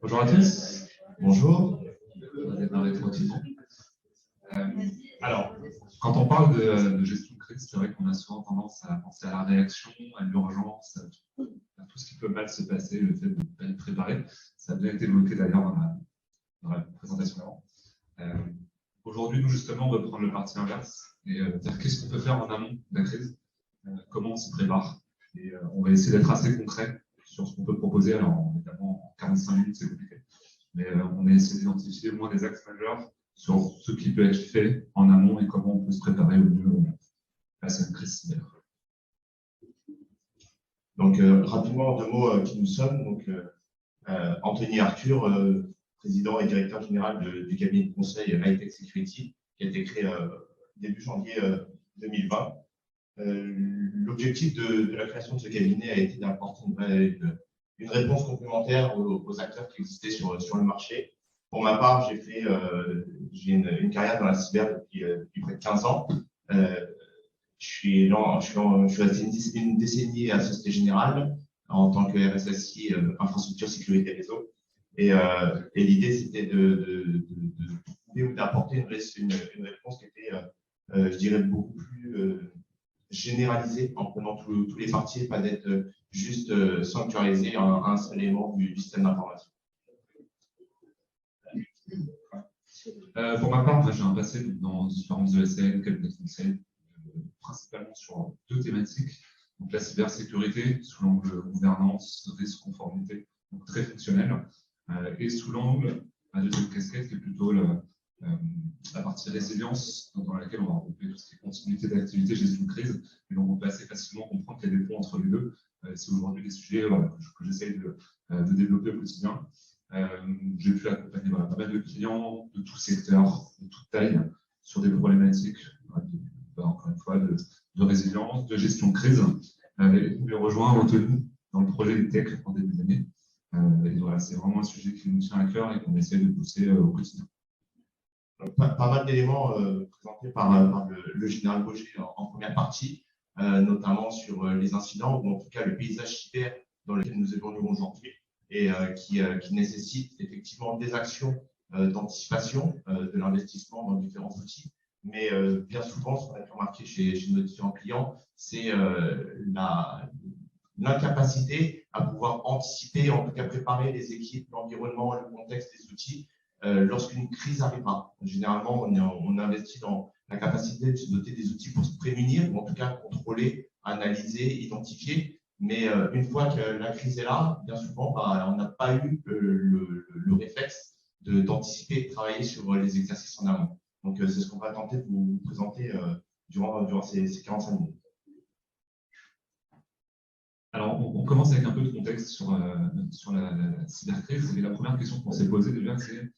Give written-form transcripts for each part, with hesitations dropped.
Bonjour à tous. Bonjour. On va démarrer tranquillement. Alors, quand on parle de gestion de crise, c'est vrai qu'on a souvent tendance à penser à la réaction, à l'urgence, à tout ce qui peut mal se passer, le fait de ne pas être préparé. Ça a bien été évoqué d'ailleurs dans la présentation avant. Aujourd'hui, nous, justement, on va prendre le parti inverse et dire qu'est-ce qu'on peut faire en amont de la crise, comment on s'y prépare. Et on va essayer d'être assez concret sur ce qu'on peut proposer. Alors, évidemment, en 45 minutes, c'est compliqué. Mais on a essayé d'identifier au moins des axes majeurs sur ce qui peut être fait en amont et comment on peut se préparer au mieux face à une crise cyber. Donc, rapidement, en deux mots, qui nous sommes. Donc, Anthony Arthur, président et directeur général du cabinet de conseil Hightech Security, qui a été créé début janvier 2020. L'objectif de la création de ce cabinet a été d'apporter une réponse complémentaire aux acteurs qui existaient sur le marché. Pour ma part, j'ai une carrière dans la cyber depuis près de 15 ans. Je suis resté une décennie à Société Générale en tant que RSSI, infrastructure, sécurité, réseau. Et l'idée, c'était de trouver ou d'apporter une réponse qui était, je dirais, beaucoup plus généralisée en prenant tous les parties et pas d'être juste sanctuarisé à un seul élément du système d'information. Pour ma part, j'ai un passé dans différentes ESN, cabinets de conseil, principalement sur deux thématiques. Donc la cybersécurité sous l'angle gouvernance, risque, conformité, donc très fonctionnel, et sous l'angle, la deuxième casquette qui est plutôt la partie résilience, dans laquelle on va regrouper tout ce qui est continuité d'activité, gestion de crise, et donc on peut assez facilement comprendre qu'il y a des ponts entre les deux. C'est aujourd'hui des sujets que j'essaye de développer au quotidien. J'ai pu accompagner pas mal de clients de tout secteur, de toute taille, sur des problématiques, encore une fois, de résilience, de gestion de crise. Et on les rejoint Anthony dans le projet de tech en début d'année. Et voilà, c'est vraiment un sujet qui nous tient à cœur et qu'on essaie de pousser au quotidien. Pas mal d'éléments présentés par le général Boger en première partie, notamment sur les incidents, ou en tout cas le paysage cyber dans lequel nous évoluons aujourd'hui, et qui nécessite effectivement des actions d'anticipation, de l'investissement dans différents outils. Mais bien souvent, ce qu'on a pu remarquer chez nos différents clients, c'est l'incapacité à pouvoir anticiper, en tout cas préparer les équipes, l'environnement, le contexte, les outils, lorsqu'une crise arrivera. Généralement, on investit dans la capacité de se doter des outils pour se prémunir, ou en tout cas contrôler, analyser, identifier. Mais une fois que la crise est là, bien souvent, on n'a pas eu le réflexe d'anticiper et de travailler sur les exercices en amont. Donc, c'est ce qu'on va tenter de vous présenter durant ces 45 minutes. Alors, on commence avec un peu de contexte sur la cybercrise. Et la première question qu'on s'est posée déjà, c'est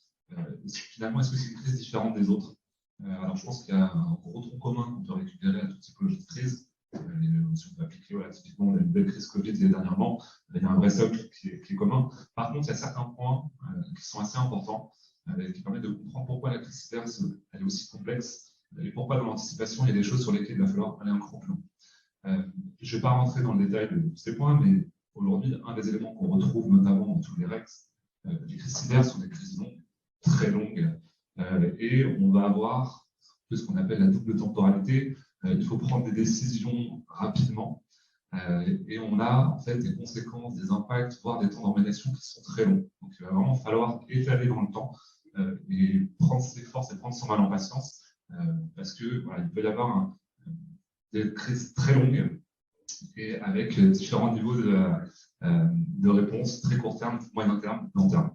finalement, est-ce que c'est une crise différente des autres? Alors, je pense qu'il y a un gros tronc commun qu'on peut récupérer à toute typologie de crise. Si on peut appliquer, typiquement, on a une belle crise Covid dernièrement, il y a un vrai socle qui est commun. Par contre, il y a certains points qui sont assez importants, qui permettent de comprendre pourquoi la crise cyber elle est aussi complexe et pourquoi dans l'anticipation, il y a des choses sur lesquelles il va falloir aller un cran plus loin. Je ne vais pas rentrer dans le détail de ces points, mais aujourd'hui, un des éléments qu'on retrouve notamment dans tous les REX, les crises cyber sont des crises longues, très longues, et on va avoir ce qu'on appelle la double temporalité. Il faut prendre des décisions rapidement, et on a en fait des conséquences, des impacts, voire des temps d'organisation qui sont très longs. Donc il va vraiment falloir étaler dans le temps et prendre ses forces et prendre son mal en patience, parce que voilà, il peut y avoir des crises très longues et avec différents niveaux de réponse, très court terme, moyen terme, long terme.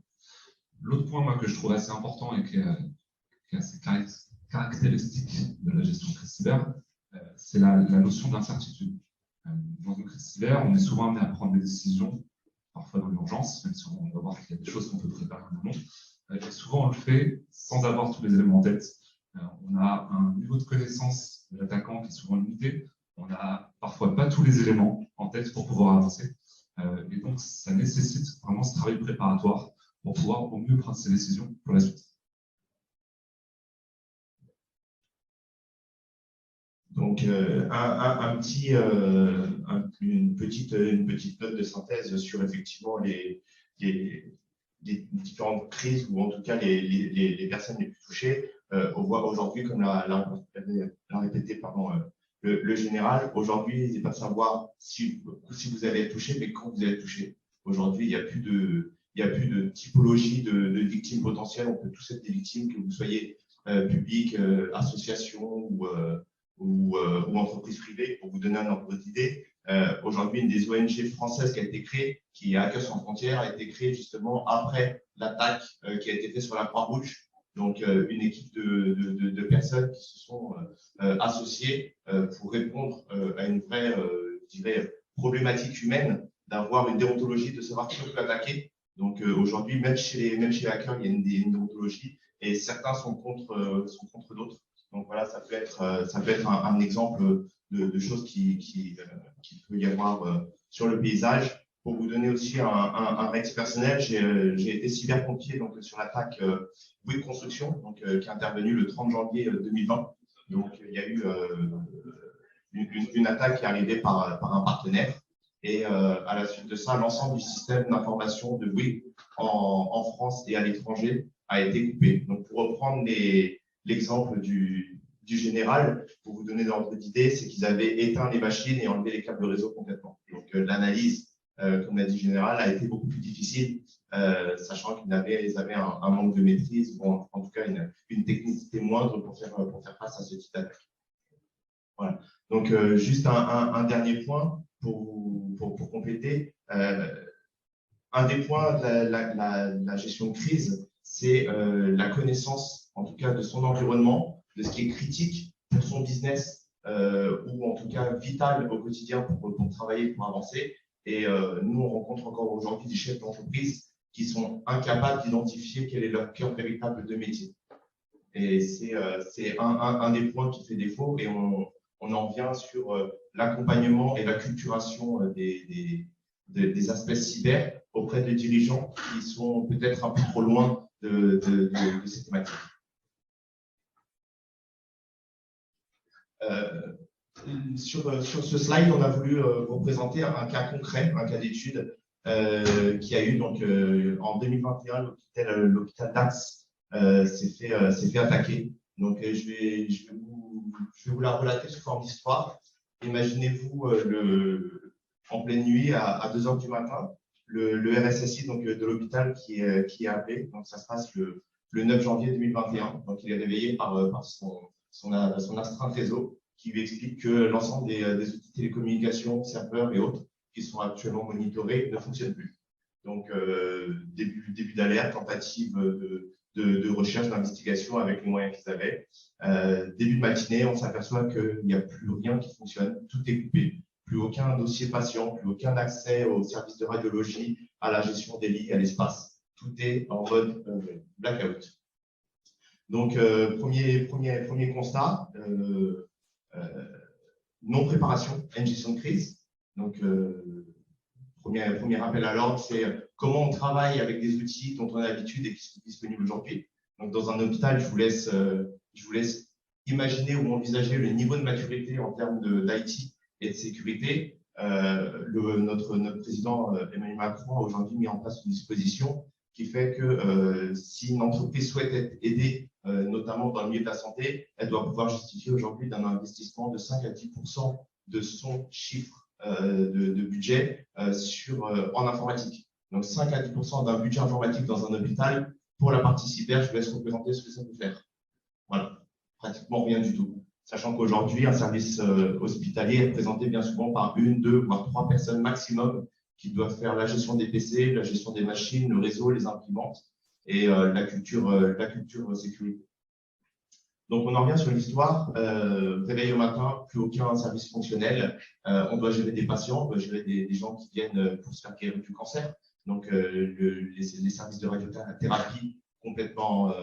L'autre point moi, que je trouve assez important et qui est assez caractéristique de la gestion de crise cyber, c'est la notion d'incertitude. Dans une crise cyber, on est souvent amené à prendre des décisions, parfois dans l'urgence, même si on va voir qu'il y a des choses qu'on peut préparer en amont. Et souvent, on le fait sans avoir tous les éléments en tête. On a un niveau de connaissance de l'attaquant qui est souvent limité. On n'a parfois pas tous les éléments en tête pour pouvoir avancer. Et donc, ça nécessite vraiment ce travail préparatoire pour pouvoir au mieux prendre ses décisions pour la suite. Donc, une petite note de synthèse sur effectivement les différentes crises ou en tout cas les personnes les plus touchées. On voit aujourd'hui, comme l'a répété le général, aujourd'hui, il n'est pas de savoir si vous allez être touché, mais quand vous allez être touché. Aujourd'hui, il n'y a plus de typologie de victimes potentielles. On peut tous être des victimes, que vous soyez public, association ou entreprise privée. Pour vous donner un ordre d'idée, aujourd'hui, une des ONG françaises qui a été créée, qui est Hackers sans frontières, a été créée justement après l'attaque qui a été faite sur la Croix-Rouge. Donc, une équipe de personnes qui se sont associées pour répondre à une vraie, je dirais, problématique humaine d'avoir une déontologie, de savoir qui on peut attaquer. Donc, aujourd'hui, même chez les hackers, il y a une déontologie et certains sont contre d'autres. Donc, voilà, ça peut être un exemple de choses qui peut y avoir sur le paysage. Pour vous donner aussi un réex personnel, j'ai été cyberpompier donc sur l'attaque Bouygues Construction, donc qui est intervenue le 30 janvier 2020. Donc il y a eu une attaque qui est arrivée par un partenaire et à la suite de ça, l'ensemble du système d'information de Bouygues en France et à l'étranger a été coupé. Donc pour reprendre l'exemple du général, pour vous donner l'ordre d'idée, c'est qu'ils avaient éteint les machines et enlevé les câbles de réseau complètement. Donc l'analyse, comme l'a dit le général, a été beaucoup plus difficile, sachant qu'ils avaient un manque de maîtrise, ou en tout cas une technicité moindre pour faire face à ce type d'attaque. Voilà. Donc juste un dernier point pour compléter. Un des points de la gestion de crise, c'est la connaissance, en tout cas, de son environnement, de ce qui est critique pour son business ou en tout cas vital au quotidien pour travailler, pour avancer. Et nous, on rencontre encore aujourd'hui des chefs d'entreprise qui sont incapables d'identifier quel est leur cœur véritable de métier. Et c'est un des points qui fait défaut et on en vient sur l'accompagnement et l'acculturation des aspects cyber auprès des dirigeants qui sont peut-être un peu trop loin de ces thématiques. Sur ce slide, on a voulu vous présenter un cas concret, un cas d'étude qui a eu donc en 2021, l'hôpital Dax s'est fait attaquer. Donc je vais vous la relater sous forme d'histoire. Imaginez-vous en pleine nuit à 2 h du matin, le RSSI donc de l'hôpital qui est appelé. Donc ça se passe le 9 janvier 2021. Donc il est réveillé par son astreinte réseau, qui lui explique que l'ensemble des outils de télécommunication, serveurs et autres qui sont actuellement monitorés ne fonctionnent plus. Donc, début d'alerte, tentative de recherche, d'investigation avec les moyens qu'ils avaient. Début de matinée, on s'aperçoit qu'il n'y a plus rien qui fonctionne, tout est coupé. Plus aucun dossier patient, plus aucun accès au service de radiologie, à la gestion des lits, à l'espace. Tout est en mode blackout. Donc, premier constat, non-préparation à une gestion de crise. Donc, premier appel à l'ordre, c'est comment on travaille avec des outils dont on a l'habitude et qui sont disponibles aujourd'hui. Donc, dans un hôpital, je vous laisse imaginer ou envisager le niveau de maturité en termes d'IT et de sécurité. Notre président Emmanuel Macron a aujourd'hui mis en place une disposition qui fait que si une entreprise souhaite être aidée, notamment dans le milieu de la santé, elle doit pouvoir justifier aujourd'hui d'un investissement de 5 à 10% de son chiffre de budget en informatique. Donc 5 à 10% d'un budget informatique dans un hôpital, pour la partie cyber, je vous laisse représenter ce que ça peut faire. Voilà, pratiquement rien du tout. Sachant qu'aujourd'hui, un service hospitalier est représenté bien souvent par 1, 2, voire 3 personnes maximum qui doivent faire la gestion des PC, la gestion des machines, le réseau, les imprimantes et la culture sécurité. Donc, on en revient sur l'histoire. Réveil au matin, plus aucun service fonctionnel. On doit gérer des patients, on doit gérer des gens qui viennent pour se faire guérir du cancer. Donc, les services de radiothérapie complètement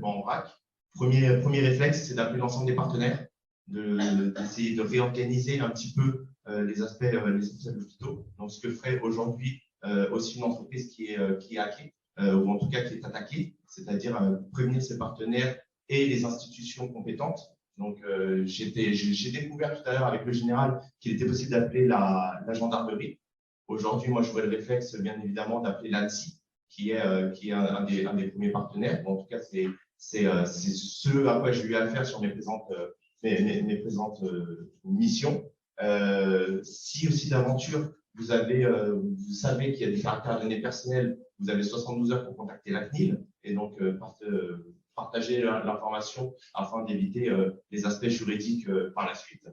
en vrac. Premier réflexe, c'est d'appeler l'ensemble des partenaires, d'essayer de réorganiser un petit peu les aspects de l'hôpital. Donc, ce que ferait aujourd'hui aussi une entreprise qui est hackée, ou en tout cas qui est attaquée, c'est-à-dire prévenir ses partenaires et les institutions compétentes. Donc, j'ai découvert tout à l'heure avec le général qu'il était possible d'appeler la gendarmerie. Aujourd'hui, moi, j'aurais le réflexe, bien évidemment, d'appeler l'ANSSI, qui est un des premiers partenaires. Bon, en tout cas, c'est ce à quoi j'ai eu affaire sur mes présentes missions. Si aussi d'aventure, vous savez qu'il y a des caractères de données personnelles, vous avez 72 heures pour contacter la CNIL et donc partager l'information afin d'éviter les aspects juridiques par la suite.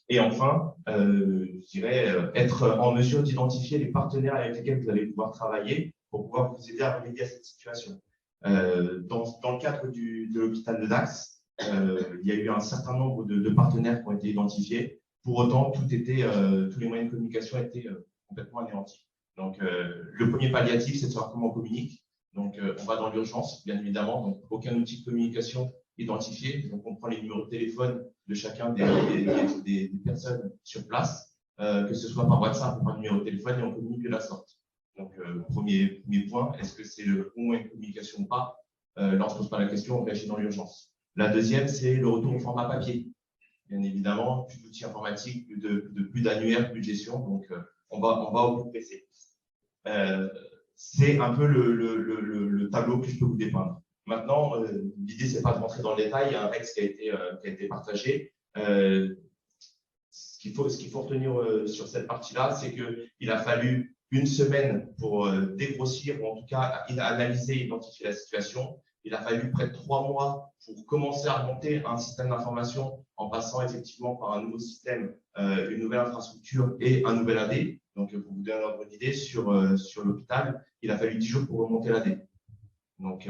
Et enfin, je dirais être en mesure d'identifier les partenaires avec lesquels vous allez pouvoir travailler pour pouvoir vous aider à remédier à cette situation. Dans le cadre de l'hôpital de Dax, il y a eu un certain nombre de partenaires qui ont été identifiés. Pour autant, tous les moyens de communication étaient complètement anéantis. Donc, le premier palliatif, c'est de savoir comment on communique. Donc, on va dans l'urgence, bien évidemment. Donc, aucun outil de communication identifié. Donc, on prend les numéros de téléphone de chacun des personnes sur place, que ce soit par WhatsApp ou par numéro de téléphone, et on communique de la sorte. Donc, premier point, est-ce que c'est le bon moyen de communication ou pas? Là, on ne se pose pas la question, on réagit dans l'urgence. La deuxième, c'est le retour au format papier. Bien évidemment, plus d'outils informatiques, plus d'annuaires, plus de gestion. Donc, on va au plus pressé. C'est un peu le tableau que je peux vous dépeindre. Maintenant, l'idée, c'est pas de rentrer dans le détail. Il y a un texte qui a été partagé. Ce qu'il faut retenir sur cette partie-là, c'est qu'il a fallu une semaine pour dégrossir, ou en tout cas analyser et identifier la situation. Il a fallu près de 3 mois pour commencer à remonter un système d'information en passant effectivement par un nouveau système, une nouvelle infrastructure et un nouvel AD. Donc, pour vous donner un ordre d'idée, sur l'hôpital, il a fallu 10 jours pour remonter l'AD. Donc,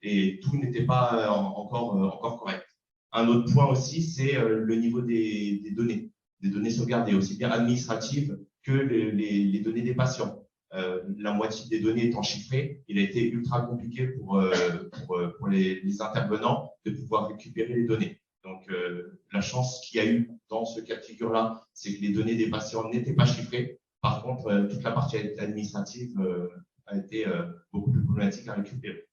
et tout n'était pas encore correct. Un autre point aussi, c'est le niveau des données sauvegardées, aussi bien administratives que les données des patients. La moitié des données étant chiffrées, il a été ultra compliqué pour les intervenants de pouvoir récupérer les données. Donc, la chance qu'il y a eu dans ce cas de figure-là, c'est que les données des patients n'étaient pas chiffrées. Par contre, toute la partie administrative a été beaucoup plus problématique à récupérer.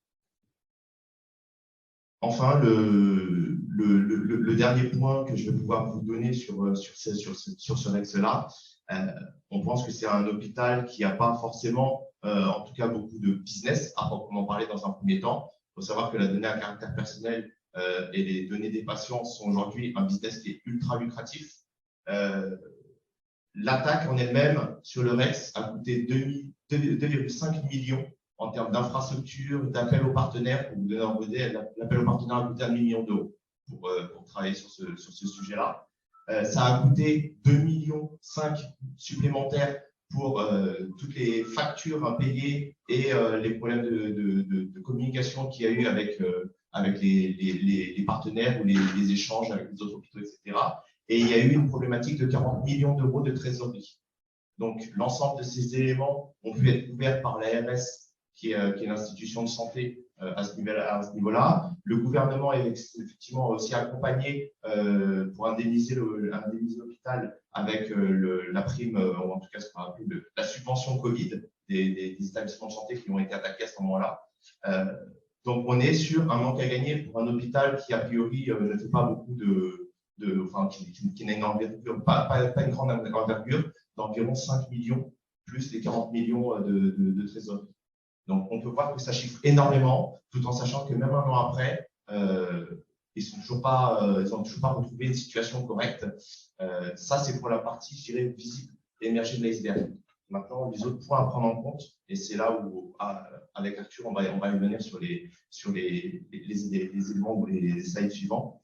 Enfin, le dernier point que je vais pouvoir vous donner sur ce axe-là, on pense que c'est un hôpital qui n'a pas forcément, en tout cas, beaucoup de business à proprement parler dans un premier temps. Il faut savoir que la donnée à caractère personnel et les données des patients sont aujourd'hui un business qui est ultra lucratif. L'attaque en elle-même sur le Rex a coûté 2,5 millions en termes d'infrastructure, d'appel aux partenaires. Pour vous donner un modèle, l'appel aux partenaires a coûté 1 million d'euros pour travailler sur ce sujet-là. Ça a coûté 2,5 millions supplémentaires pour toutes les factures impayées et les problèmes de communication qu'il y a eu avec les partenaires ou les échanges avec les autres hôpitaux, etc. Et il y a eu une problématique de 40 millions d'euros de trésorerie. Donc, l'ensemble de ces éléments ont pu être couverts par l'ARS, qui est l'institution de santé à ce niveau-là. Le gouvernement est effectivement aussi accompagné pour indemniser l'hôpital avec la prime, ou en tout cas ce qu'on appelle la subvention Covid des établissements de santé qui ont été attaqués à ce moment-là. Donc, on est sur un manque à gagner pour un hôpital qui, a priori, ne fait pas beaucoup qui n'a une envergure, pas une grande envergure, d'environ 5 millions, plus les 40 millions de trésorerie. Donc, on peut voir que ça chiffre énormément, tout en sachant que même un an après, ils n'ont toujours pas retrouvé une situation correcte. Ça, c'est pour la partie, je dirais, visible et émergée de l'iceberg. Maintenant, les autres points à prendre en compte, et c'est là où, avec Arthur, on va y venir sur les éléments ou les slides suivants.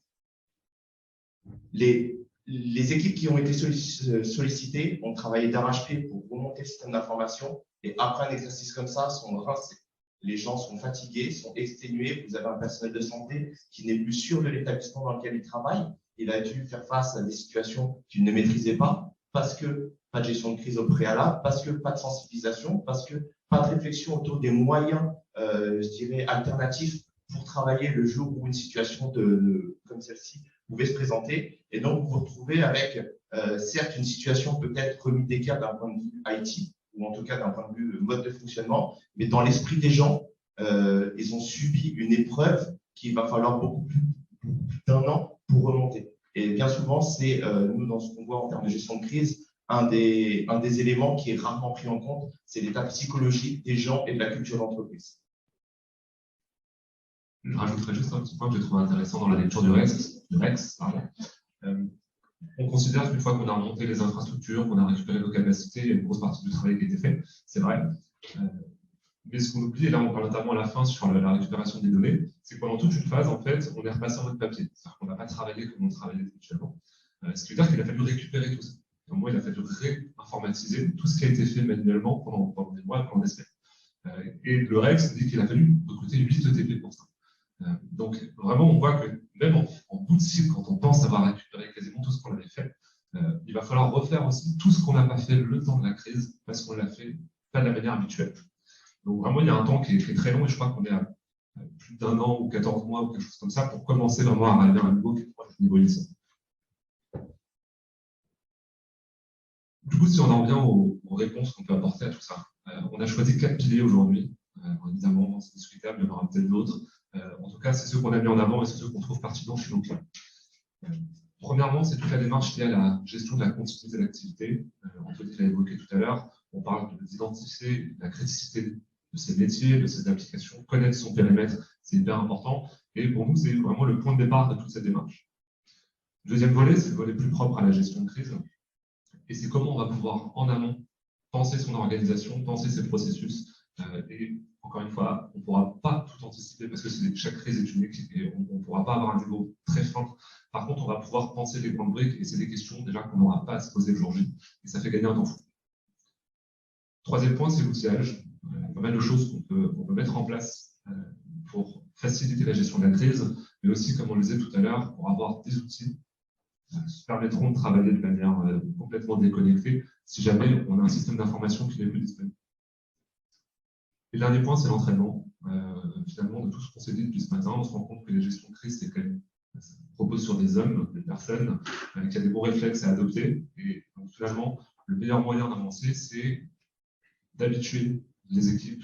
Les équipes qui ont été sollicitées ont travaillé d'arrache-pied pour remonter le système d'information et après un exercice comme ça, sont rincés. Les gens sont fatigués, sont exténués. Vous avez un personnel de santé qui n'est plus sûr de l'établissement dans lequel il travaille. Il a dû faire face à des situations qu'il ne maîtrisait pas parce que pas de gestion de crise au préalable, parce que pas de sensibilisation, parce que pas de réflexion autour des moyens, je dirais, alternatifs pour travailler le jour où une situation comme celle-ci pouvait se présenter. Et donc, vous vous retrouvez avec, certes, une situation peut-être remise d'écart d'un point de vue IT, ou en tout cas d'un point de vue mode de fonctionnement, mais dans l'esprit des gens, ils ont subi une épreuve qu'il va falloir beaucoup plus plus d'un an pour remonter. Et bien souvent, c'est nous, dans ce qu'on voit en termes de gestion de crise, un des éléments qui est rarement pris en compte, c'est l'état psychologique des gens et de la culture d'entreprise. Je rajouterais juste un petit point que j'ai trouvé intéressant dans la lecture du REX. On considère qu'une fois qu'on a remonté les infrastructures, qu'on a récupéré nos capacités, il y a une grosse partie du travail qui a été fait, c'est vrai. Mais ce qu'on oublie, et là on parle notamment à la fin sur la récupération des données, c'est que pendant toute une phase, en fait, on est repassé en mode papier. C'est-à-dire qu'on n'a pas travaillé comme on travaillait habituellement. Ce qui veut dire qu'il a fallu récupérer tout ça. Au moins, il a fallu réinformatiser tout ce qui a été fait manuellement pendant des mois, pendant des semaines. Et le REX dit qu'il a fallu recruter 8 ETP pour ça. Donc, vraiment, on voit que même en bout de cycle, quand on pense avoir récupéré quasiment tout ce qu'on avait fait, il va falloir refaire aussi tout ce qu'on n'a pas fait le temps de la crise, parce qu'on l'a fait pas de la manière habituelle. Donc, vraiment, il y a un temps qui est très long, et je crois qu'on est à plus d'1 an ou 14 mois ou quelque chose comme ça pour commencer vraiment à arriver à un niveau qui est proche du niveau lycée. Du coup, si on en revient aux réponses qu'on peut apporter à tout ça, on a choisi 4 piliers aujourd'hui. Évidemment, c'est discutable, il y en aura peut-être d'autres. En tout cas, c'est ceux qu'on a mis en avant et c'est ceux qu'on trouve pertinents chez nos clients. Premièrement, c'est toute la démarche liée à la gestion de la continuité de l'activité. Anthony l'a évoqué tout à l'heure. On parle d'identifier la criticité de ses métiers, de ses applications, connaître son périmètre, c'est hyper important. Et pour nous, c'est vraiment le point de départ de toute cette démarche. Le deuxième volet, c'est le volet plus propre à la gestion de crise. Et c'est comment on va pouvoir, en amont, penser son organisation, penser ses processus. Et encore une fois, on ne pourra pas tout anticiper parce que chaque crise est unique et on ne pourra pas avoir un niveau très fin. Par contre, on va pouvoir penser les grandes briques et c'est des questions déjà qu'on n'aura pas à se poser le jour J. Et ça fait gagner un temps fou. Troisième point, c'est l'outillage. Pas mal de choses qu'on peut mettre en place pour faciliter la gestion de la crise, mais aussi, comme on le disait tout à l'heure, pour avoir des outils qui permettront de travailler de manière complètement déconnectée si jamais on a un système d'information qui n'est plus disponible. Et le dernier point, c'est l'entraînement. Finalement, de tout ce qu'on s'est dit depuis ce matin, on se rend compte que les gestions de crise, c'est quand même, ça repose sur des hommes, des personnes, qui ont des bons réflexes à adopter. Et donc, finalement, le meilleur moyen d'avancer, c'est d'habituer les équipes.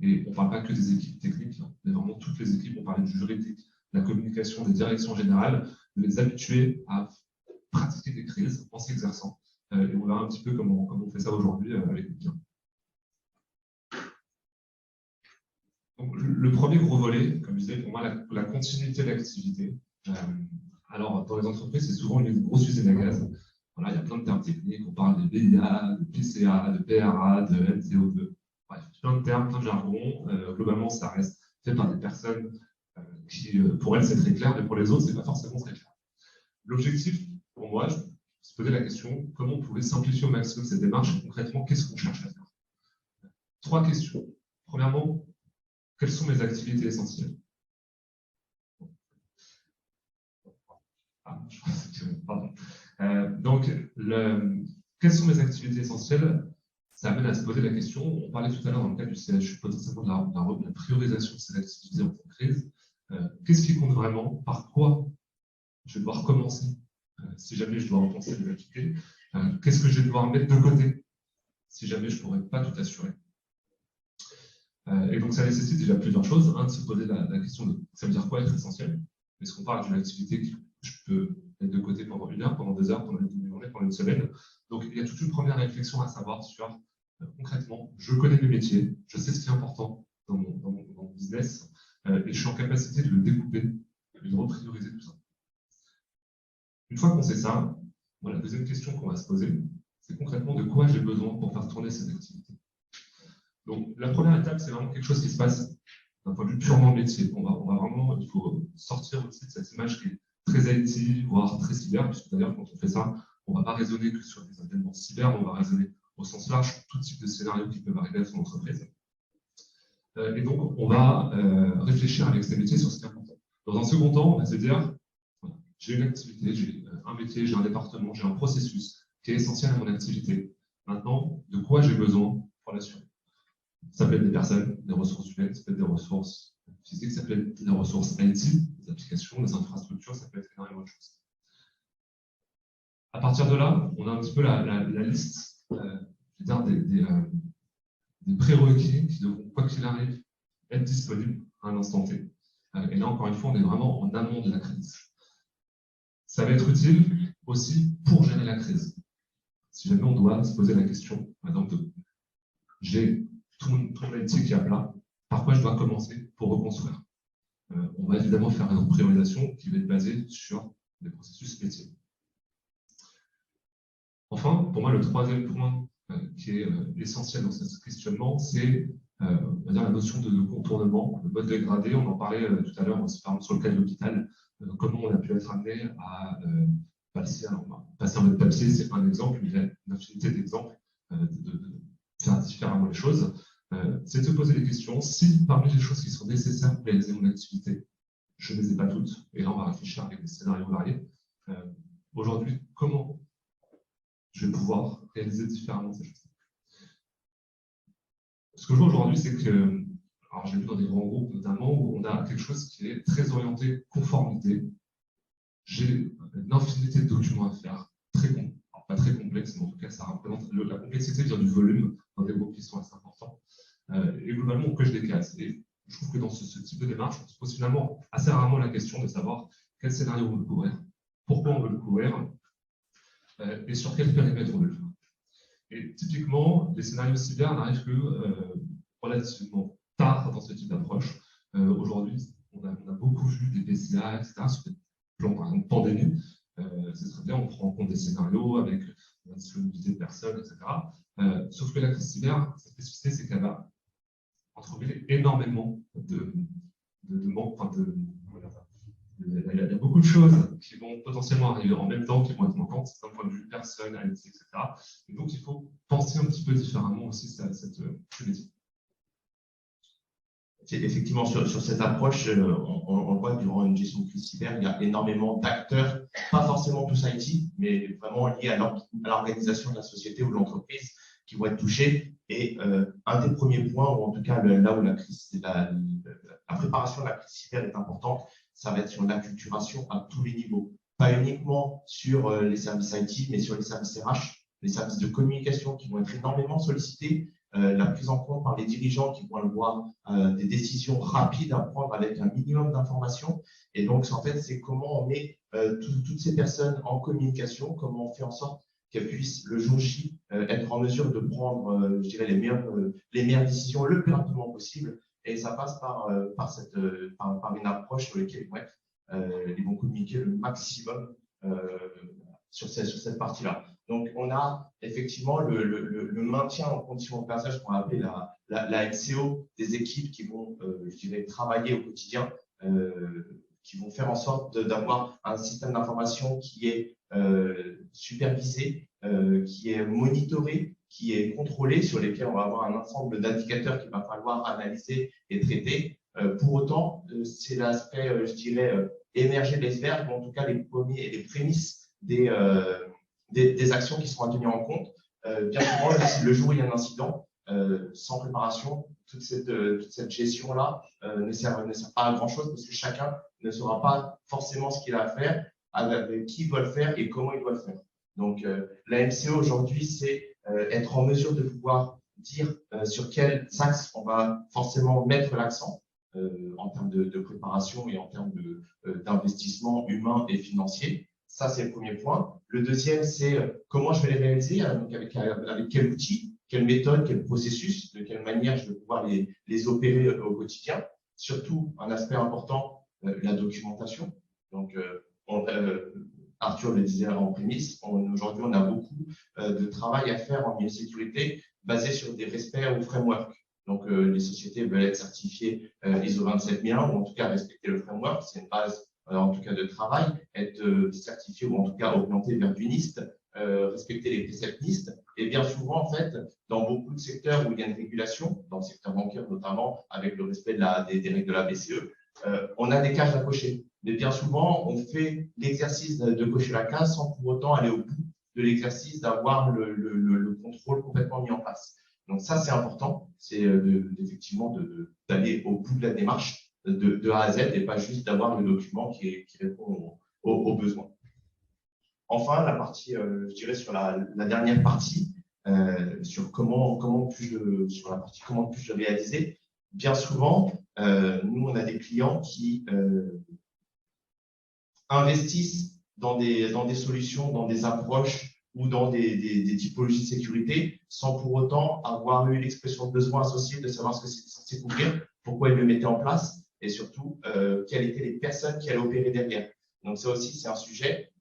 Et on ne parle pas que des équipes techniques, mais vraiment toutes les équipes. On parle du juridique, de la communication, des directions générales, de les habituer à pratiquer des crises en s'exerçant. Et on verra un petit peu comment on fait ça aujourd'hui avec les clients. Donc, le premier gros volet, comme je disais, pour moi, la continuité d'activité. Alors, dans les entreprises, c'est souvent une grosse usine à gaz. Voilà, il y a plein de termes techniques. On parle de BIA, de PCA, de PRA, de MCO2. Bref, plein de termes, plein de jargon. Globalement, ça reste fait par des personnes qui, pour elles, c'est très clair, mais pour les autres, ce n'est pas forcément très clair. L'objectif, pour moi, je me suis posé la question comment on pouvait simplifier au maximum cette démarche et concrètement, qu'est-ce qu'on cherche à faire? 3 questions. Premièrement, quelles sont mes activités essentielles? Pardon. Donc, quelles sont mes activités essentielles? Ça amène à se poser la question. On parlait tout à l'heure dans le cadre du CHU potentiellement de la priorisation de ces activités en temps de crise. Qu'est-ce qui compte vraiment? Par quoi je vais devoir commencer si jamais je dois repenser mes activités? Qu'est-ce que je vais devoir mettre de côté si jamais je ne pourrais pas tout assurer? Et donc, ça nécessite déjà plusieurs choses. Un, de se poser la question de ça veut dire quoi être essentiel? Est-ce qu'on parle d'une activité que je peux mettre de côté pendant 1 heure, pendant 2 heures, pendant une demi-journée, pendant une semaine? Donc, il y a toute une première réflexion à savoir sur concrètement, je connais mes métiers, je sais ce qui est important dans mon business et je suis en capacité de le découper, de le reprioriser tout ça. Une fois qu'on sait ça, la deuxième question qu'on va se poser, c'est concrètement de quoi j'ai besoin pour faire tourner ces activités. Donc, la première étape, c'est vraiment quelque chose qui se passe d'un point de vue purement métier. On va vraiment, il faut sortir aussi de cette image qui est très IT, voire très cyber, puisque d'ailleurs, quand on fait ça, on ne va pas raisonner que sur des événements cyber, on va raisonner au sens large tout type de scénarios qui peuvent arriver à son entreprise. Et donc, on va réfléchir avec ces métiers sur ce qui est important. Dans un second temps, on va se dire, voilà, j'ai une activité, j'ai un métier, j'ai un département, j'ai un processus qui est essentiel à mon activité. Maintenant, de quoi j'ai besoin pour l'assurer? Ça peut être des personnes, des ressources humaines, ça peut être des ressources physiques, ça peut être des ressources IT, des applications, des infrastructures, ça peut être énormément de choses. À partir de là, on a un petit peu la liste des prérequis qui devront, quoi qu'il arrive, être disponibles à un instant T. Et là, encore une fois, on est vraiment en amont de la crise. Ça va être utile aussi pour gérer la crise. Si jamais on doit se poser la question, par exemple, j'ai tout mon IT qui est à plat, par quoi je dois commencer pour reconstruire? On va évidemment faire une priorisation qui va être basée sur des processus métiers. Enfin, pour moi, le troisième point qui est essentiel dans ce questionnement, c'est la notion de contournement, le mode dégradé. On en parlait tout à l'heure, par exemple, sur le cas de l'hôpital, comment on a pu être amené à passer en mode papier, c'est un exemple, il y a une infinité d'exemples de faire différemment les choses. C'est de se poser des questions. Si parmi les choses qui sont nécessaires pour réaliser mon activité, je ne les ai pas toutes, et là on va réfléchir avec des scénarios variés. Aujourd'hui, comment je vais pouvoir réaliser différemment ces choses? Ce que je vois aujourd'hui, c'est que, alors j'ai vu dans des grands groupes notamment, où on a quelque chose qui est très orienté conformité. J'ai une infinité de documents à faire, alors pas très complexes, mais en tout cas, ça représente la complexité vient du volume dans des groupes qui sont assez importants. Et globalement, on coche des cases. Et je trouve que dans ce type de démarche, on se pose finalement assez rarement la question de savoir quel scénario on veut couvrir, pourquoi on veut le couvrir, et sur quel périmètre on veut le faire. Et typiquement, les scénarios cyber n'arrivent que relativement tard dans ce type d'approche. Aujourd'hui, on a beaucoup vu des PCA, etc., sur des plans, par exemple, pandémie. C'est très bien, on prend en compte des scénarios avec la disponibilité de personnes, etc. Sauf que la crise cyber, sa spécificité, c'est qu'elle va entremêler énormément de manques, il y a beaucoup de choses qui vont potentiellement arriver en même temps, qui vont être manquantes d'un point de vue personne, IT, etc. Et donc, il faut penser un petit peu différemment aussi cette métier. Effectivement, sur cette approche, on le voit durant une gestion de crise cyber, il y a énormément d'acteurs, pas forcément tous IT, mais vraiment liés à l'organisation de la société ou de l'entreprise qui vont être touchés. Et un des premiers points, ou en tout cas là où la préparation de la crise cyber est importante, ça va être sur l'acculturation à tous les niveaux. Pas uniquement sur les services IT, mais sur les services RH, les services de communication qui vont être énormément sollicités, la prise en compte par les dirigeants qui vont avoir des décisions rapides à prendre avec un minimum d'informations. Et donc, en fait, c'est comment on met toutes ces personnes en communication, comment on fait en sorte qu'elles puissent, le jour J, être en mesure de prendre, je dirais, les meilleures décisions le plus rapidement possible. Et ça passe par une approche sur laquelle ils vont communiquer le maximum sur cette partie-là. Donc, on a effectivement le maintien en condition de passage qu'on appelle la MCO, des équipes qui vont, je dirais, travailler au quotidien, qui vont faire en sorte d'avoir un système d'information qui est supervisé, qui est monitoré, qui est contrôlé, sur lesquels on va avoir un ensemble d'indicateurs qu'il va falloir analyser et traiter. Pour autant, c'est l'aspect, je dirais, émerger de l'iceberg, ou en tout cas les prémices des actions qui seront à tenir en compte. Bien souvent, le jour où il y a un incident, sans préparation, toute cette gestion-là ne sert pas à grand-chose, parce que chacun ne saura pas forcément ce qu'il a à faire, avec qui il doit le faire et comment il doit le faire. Donc, la MCO aujourd'hui, c'est être en mesure de pouvoir dire sur quels axes on va forcément mettre l'accent en termes de préparation et en termes d'investissement humain et financier. Ça, c'est le premier point. Le deuxième, c'est comment je vais les réaliser, donc avec quel outil, quelle méthode, quel processus, de quelle manière je vais pouvoir les opérer au quotidien. Surtout, un aspect important, la documentation. Donc, Arthur le disait en prémisse, aujourd'hui, on a beaucoup de travail à faire en milieu de sécurité basé sur des respects au framework. Donc, les sociétés veulent être certifiées ISO 27001 ou en tout cas respecter le framework. C'est une base en tout cas de travail, être certifié ou en tout cas orienté vers du NIST, respecter les préceptes NIST. Et bien souvent, en fait, dans beaucoup de secteurs où il y a une régulation, dans le secteur bancaire notamment, avec le respect des règles de la BCE, on a des cases à cocher. Mais bien souvent, on fait l'exercice de cocher la case sans pour autant aller au bout de l'exercice, d'avoir le contrôle complètement mis en place. Donc ça, c'est important, c'est effectivement d'aller au bout de la démarche de A à Z et pas juste d'avoir le document qui répond aux besoins. Enfin, la partie, je dirais sur la dernière partie, sur comment puis-je le réaliser. Bien souvent, Nous, on a des clients qui investissent dans des solutions, dans des approches ou dans des typologies de sécurité sans pour autant avoir eu l'expression de besoin associée de savoir ce que c'est censé couvrir, pourquoi ils le mettaient en place et surtout quelles étaient les personnes qui allaient opérer derrière. Donc ça aussi, c'est un sujet.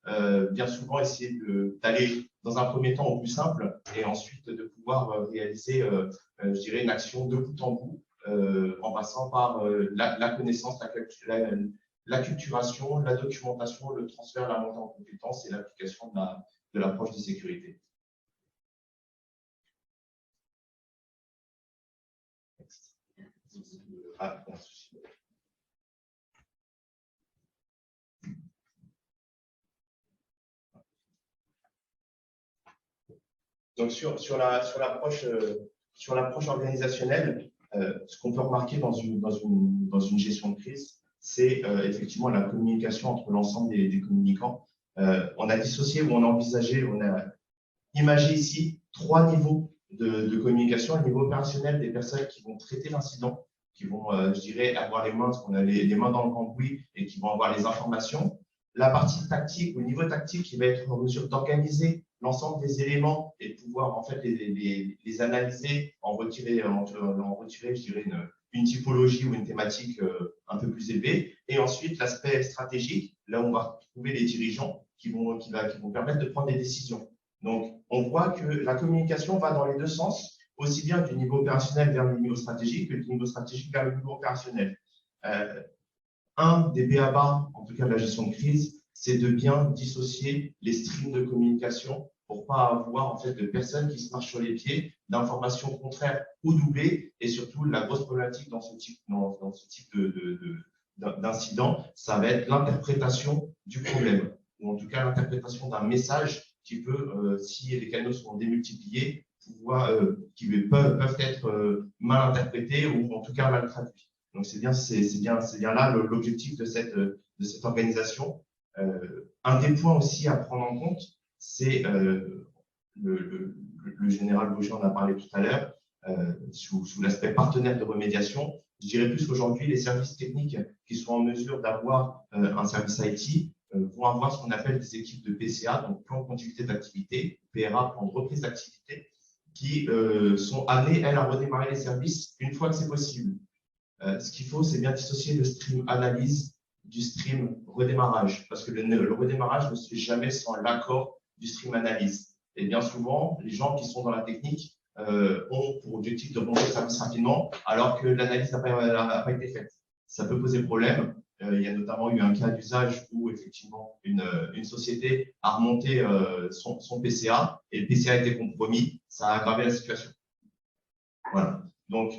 Bien souvent, essayer d'aller dans un premier temps au plus simple et ensuite de pouvoir réaliser, je dirais, une action de bout en bout en passant par la connaissance, l'acculturation, la documentation, le transfert, la montée en compétences et l'application de l'approche de sécurité. Ah, bon. Donc, sur l'approche organisationnelle, ce qu'on peut remarquer dans une gestion de crise, c'est effectivement la communication entre l'ensemble des communicants. On a dissocié ou on a envisagé, on a imagé ici 3 niveaux de communication. Le niveau opérationnel des personnes qui vont traiter l'incident, qui vont, je dirais, avoir les mains dans le cambouis et qui vont avoir les informations. La partie tactique, au niveau tactique, qui va être en mesure d'organiser l'ensemble des éléments et pouvoir en fait les analyser, en retirer, je dirais, une typologie ou une thématique un peu plus élevée. Et ensuite, l'aspect stratégique, là où on va trouver les dirigeants qui vont permettre de prendre des décisions. Donc, on voit que la communication va dans les deux sens, aussi bien du niveau opérationnel vers le niveau stratégique que du niveau stratégique vers le niveau opérationnel. Un des b.a.-ba, en tout cas de la gestion de crise, c'est de bien dissocier les streams de communication pour pas avoir en fait de personnes qui se marchent sur les pieds, d'informations contraires ou doublées, et surtout la grosse problématique dans ce type d'incident, ça va être l'interprétation du problème, ou en tout cas l'interprétation d'un message qui peut, si les canaux sont démultipliés, qui peuvent être mal interprétés ou en tout cas mal traduits. Donc c'est bien là l'objectif de cette organisation. Un des points aussi à prendre en compte, c'est le général Bauger en a parlé tout à l'heure, sous l'aspect partenaire de remédiation. Je dirais plus qu'aujourd'hui, les services techniques qui sont en mesure d'avoir un service IT vont avoir ce qu'on appelle des équipes de PCA, donc plan de continuité d'activité, PRA, plan de reprise d'activité, qui sont amenées, elles, à redémarrer les services une fois que c'est possible. Ce qu'il faut, c'est bien dissocier le stream analyse du stream redémarrage, parce que le redémarrage ne se fait jamais sans l'accord du stream analyse. Et bien souvent, les gens qui sont dans la technique ont pour objectif de remonter le service rapidement, alors que l'analyse n'a pas été faite. Ça peut poser problème. Il y a notamment eu un cas d'usage où effectivement une société a remonté son PCA et le PCA a été compromis. Ça a aggravé la situation. Voilà. Donc,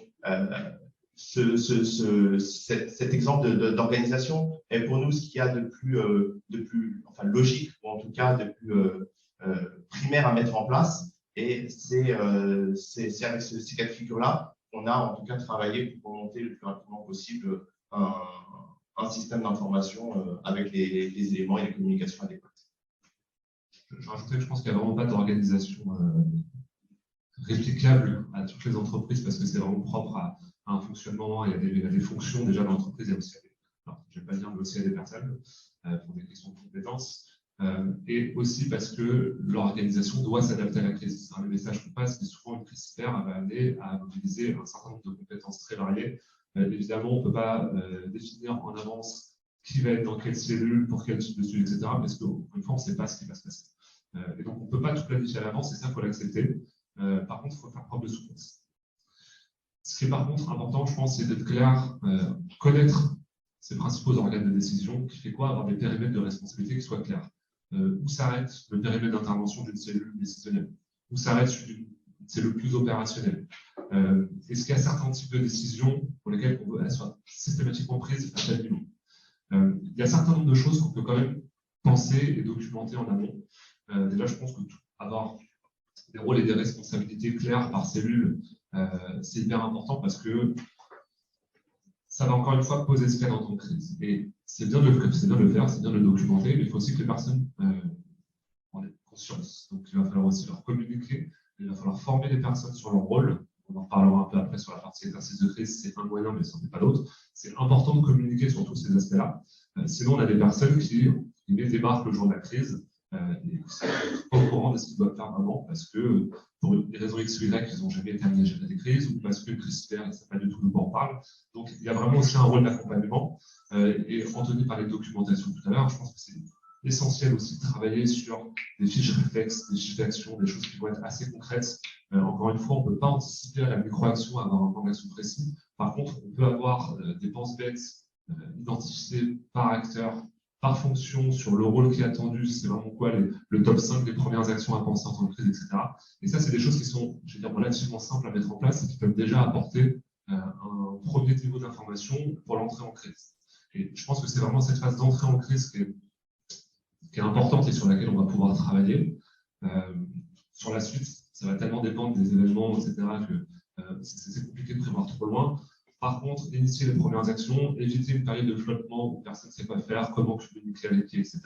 cet exemple d'organisation est pour nous ce qu'il y a de plus enfin, logique, ou en tout cas de plus primaire à mettre en place. Et c'est avec ces cas de figure-là qu'on a en tout cas travaillé pour monter le plus rapidement possible un système d'information avec les éléments et les communications adéquates. Je rajouterais que je pense qu'il n'y a vraiment pas d'organisation réplicable à toutes les entreprises parce que c'est vraiment propre à un fonctionnement. Il y a des fonctions déjà dans l'entreprise. Je ne vais pas dire, mais aussi à des personnes pour des questions de compétences. Et aussi parce que l'organisation doit s'adapter à la crise. C'est un message qu'on passe, mais souvent une crise cyber va amener à mobiliser un certain nombre de compétences très variées. Évidemment, on ne peut pas définir en avance qui va être dans quelle cellule, pour quel type de sujet, etc. Parce qu'une fois, on ne sait pas ce qui va se passer. Et donc, on ne peut pas tout planifier à l'avance, et ça, il faut l'accepter. Par contre, il faut faire preuve de souplesse. Ce qui est par contre important, je pense, c'est d'être clair, connaître ses principaux organes de décision, qui fait quoi? Avoir des périmètres de responsabilité qui soient clairs. Où s'arrête le périmètre d'intervention d'une cellule décisionnelle? Où s'arrête une cellule plus opérationnelle? Est-ce qu'il y a certains types de décisions pour lesquelles on veut qu'elles soient systématiquement prises à tel niveau? Il y a un certain nombre de choses qu'on peut quand même penser et documenter en amont. Déjà, je pense que avoir des rôles et des responsabilités clairs par cellule, c'est hyper important parce que ça va encore une fois poser ce cadre en crise. Et c'est bien de le faire, c'est bien de le documenter, mais il faut aussi que les personnes en aient conscience. Donc il va falloir aussi leur communiquer, il va falloir former les personnes sur leur rôle, dans en reparlera un peu après sur la partie exercice de crise, c'est un moyen, mais ce n'est pas l'autre. C'est important de communiquer sur tous ces aspects-là. Sinon, on a des personnes qui débarquent le jour de la crise et qui sont pas au courant de ce qu'ils doivent faire vraiment parce que pour des raisons X ou Y, ils n'ont jamais été amenés à gérer des crises ou parce qu'une crise cyber, ils ne savent pas du tout de quoi on parle. Donc, il y a vraiment aussi un rôle d'accompagnement. Et Anthony parlait de documentation tout à l'heure. Je pense que c'est essentiel aussi de travailler sur des fiches réflexes, des fiches d'action, des choses qui vont être assez concrètes. Encore une fois, on ne peut pas anticiper à la micro-action, avoir un plan d'action précis. Par contre, on peut avoir des penses-bêtes identifiées par acteur, par fonction, sur le rôle qui est attendu, c'est vraiment quoi le top 5 des premières actions à penser en temps de crise, etc. Et ça, c'est des choses qui sont, je veux dire, relativement simples à mettre en place et qui peuvent déjà apporter un premier niveau d'information pour l'entrée en crise. Et je pense que c'est vraiment cette phase d'entrée en crise qui est importante et sur laquelle on va pouvoir travailler. Sur la suite, ça va tellement dépendre des événements, etc., que c'est compliqué de prévoir trop loin. Par contre, initier les premières actions, éviter une période de flottement où personne ne sait quoi faire, comment communiquer avec qui, etc.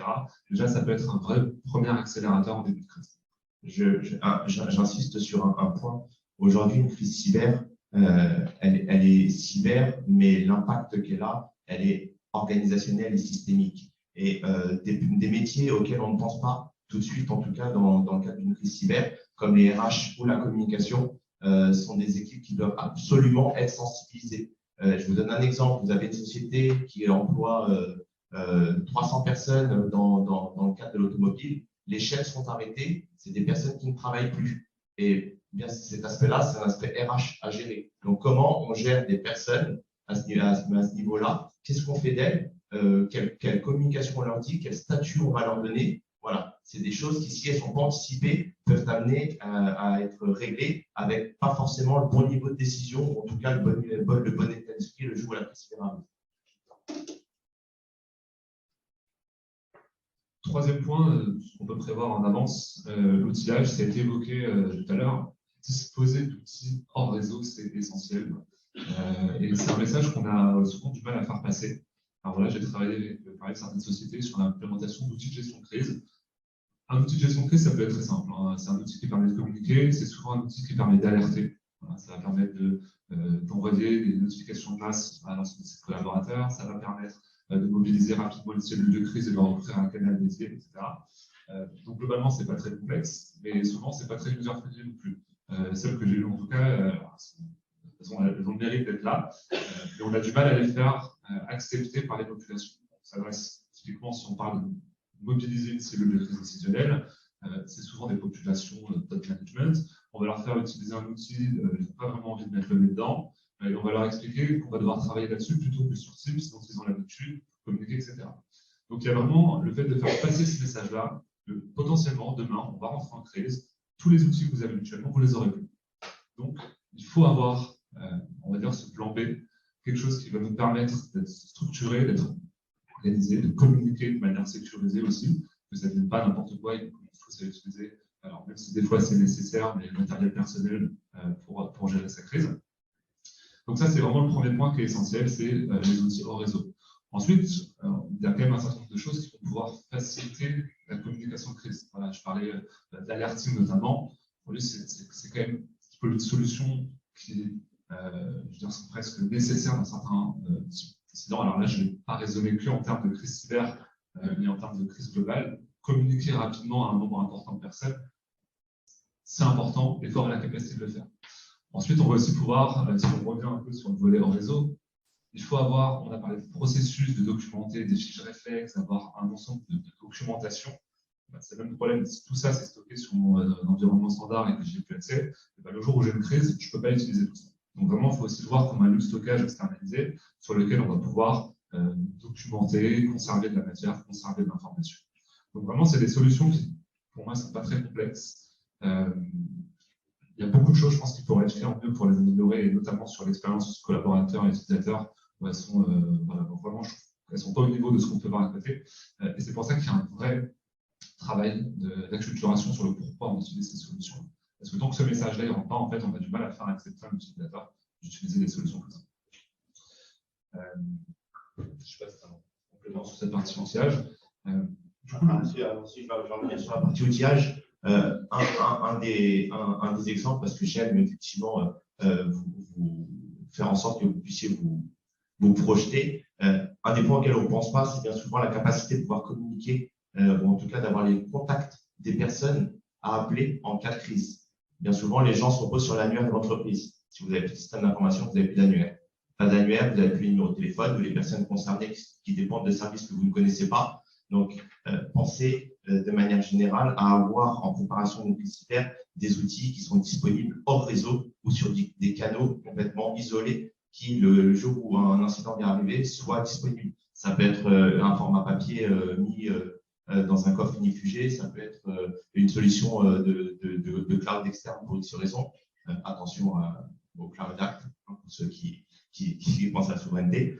Déjà, ça peut être un vrai premier accélérateur en début de crise. J'insiste sur un point. Aujourd'hui, une crise cyber, elle est cyber, mais l'impact qu'elle a, elle est organisationnelle et systémique. Et des métiers auxquels on ne pense pas tout de suite, en tout cas dans le cadre d'une crise cyber, comme les RH ou la communication, sont des équipes qui doivent absolument être sensibilisées. Je vous donne un exemple. Vous avez une société qui emploie 300 personnes dans le cadre de l'automobile. Les chefs sont arrêtés, c'est des personnes qui ne travaillent plus. Et bien cet aspect-là, c'est un aspect RH à gérer. Donc, comment on gère des personnes à ce niveau-là? Qu'est-ce qu'on fait d'elles? Quelle communication on leur dit? Quel statut on va leur donner? Voilà, c'est des choses qui, si elles ne sont pas anticipées, peuvent amener à être réglées avec pas forcément le bon niveau de décision, ou en tout cas le bon état d'esprit le jour où la crise arrive. Troisième point, ce qu'on peut prévoir en avance, l'outillage, ça a été évoqué tout à l'heure. Disposer d'outils hors réseau, c'est essentiel. Et c'est un message qu'on a souvent du mal à faire passer. Alors là, j'ai travaillé avec certaines sociétés sur l'implémentation d'outils de gestion de crise. Un outil de gestion de crise, ça peut être très simple. Hein. C'est un outil qui permet de communiquer, c'est souvent un outil qui permet d'alerter. Voilà, ça va permettre d'envoyer des notifications de masse à l'ensemble de ses collaborateurs, ça va permettre de mobiliser rapidement une cellule de crise et de leur offrir un canal dédié, etc. Donc globalement, ce n'est pas très complexe, mais souvent, ce n'est pas très user-friendly non plus. Celles que j'ai lues en tout cas, elles ont le mérite d'être là, mais on a du mal à les faire accepter par les populations. Ça reste typiquement, si on parle de mobiliser une cellule de crise décisionnelle, c'est souvent des populations top management. On va leur faire utiliser un outil, ils n'ont pas vraiment envie de mettre le nez dedans, et on va leur expliquer qu'on va devoir travailler là-dessus plutôt que sur Teams, dont ils ont l'habitude, communiquer, etc. Donc il y a vraiment le fait de faire passer ce message-là, que potentiellement, demain, on va rentrer en crise, tous les outils que vous avez habituellement, vous les aurez plus. Donc, il faut avoir, on va dire, ce plan B, quelque chose qui va nous permettre d'être structuré, d'être organisé, de communiquer de manière sécurisée aussi, que ça ne devienne pas n'importe quoi et qu'il faut s'utiliser. Alors, même si des fois c'est nécessaire, mais le matériel personnel pour gérer sa crise. Donc ça, c'est vraiment le premier point qui est essentiel, c'est les outils hors réseau. Ensuite, il y a quand même un certain nombre de choses qui vont pouvoir faciliter la communication de crise. Voilà, je parlais d'alerting notamment. Pour lui, c'est quand même une solution qui je veux dire, sont presque nécessaires dans certains incidents. Alors là, je ne vais pas raisonner que en termes de crise cyber, mais en termes de crise globale. Communiquer rapidement à un nombre important de personnes, c'est important et il faut avoir la capacité de le faire. Ensuite, on va aussi pouvoir, si on revient un peu sur le volet hors réseau, il faut avoir, on a parlé de processus, de documenter, des fiches réflexes, avoir un ensemble de documentation. C'est le même problème, si tout ça c'est stocké sur mon environnement standard et que j'ai plus accès, le jour où j'ai une crise, je ne peux pas utiliser tout ça. Donc vraiment, il faut aussi voir qu'on a un stockage externalisé sur lequel on va pouvoir documenter, conserver de la matière, conserver de l'information. Donc vraiment, c'est des solutions qui, pour moi, ne sont pas très complexes. Il y a beaucoup de choses, je pense, qui pourraient être faites en mieux pour les améliorer, et notamment sur l'expérience collaborateur et utilisateur, où elles sont vraiment, elles ne sont pas au niveau de ce qu'on peut voir à côté. Et c'est pour ça qu'il y a un vrai travail d'acculturation sur le pourquoi on utilise ces solutions. Parce que tant que ce message-là ne rentre pas, en fait, on a du mal à faire accepter à l'utilisateur d'utiliser des solutions comme ça. Je ne sais pas si c'est un complément sur cette partie outillage. Si je vais revenir sur la partie outillage, un des exemples, parce que j'aime effectivement vous faire en sorte que vous puissiez vous projeter. Un des points auxquels on ne pense pas, c'est bien souvent la capacité de pouvoir communiquer, ou en tout cas d'avoir les contacts des personnes à appeler en cas de crise. Bien souvent, les gens se reposent sur l'annuaire de l'entreprise. Si vous avez plus de système d'information, vous n'avez plus d'annuaire. Pas d'annuaire, vous n'avez plus de numéro de téléphone ou les personnes concernées qui dépendent de services que vous ne connaissez pas. Donc, pensez de manière générale à avoir en préparation d'une crise cyber des outils qui sont disponibles hors réseau ou sur des canaux complètement isolés qui, le jour où un incident vient arriver, soient disponibles. Ça peut être un format papier mis dans un coffre ignifugé, ça peut être une solution de cloud externe pour X raison. Attention au Cloud Act, pour ceux qui pensent à la souveraineté.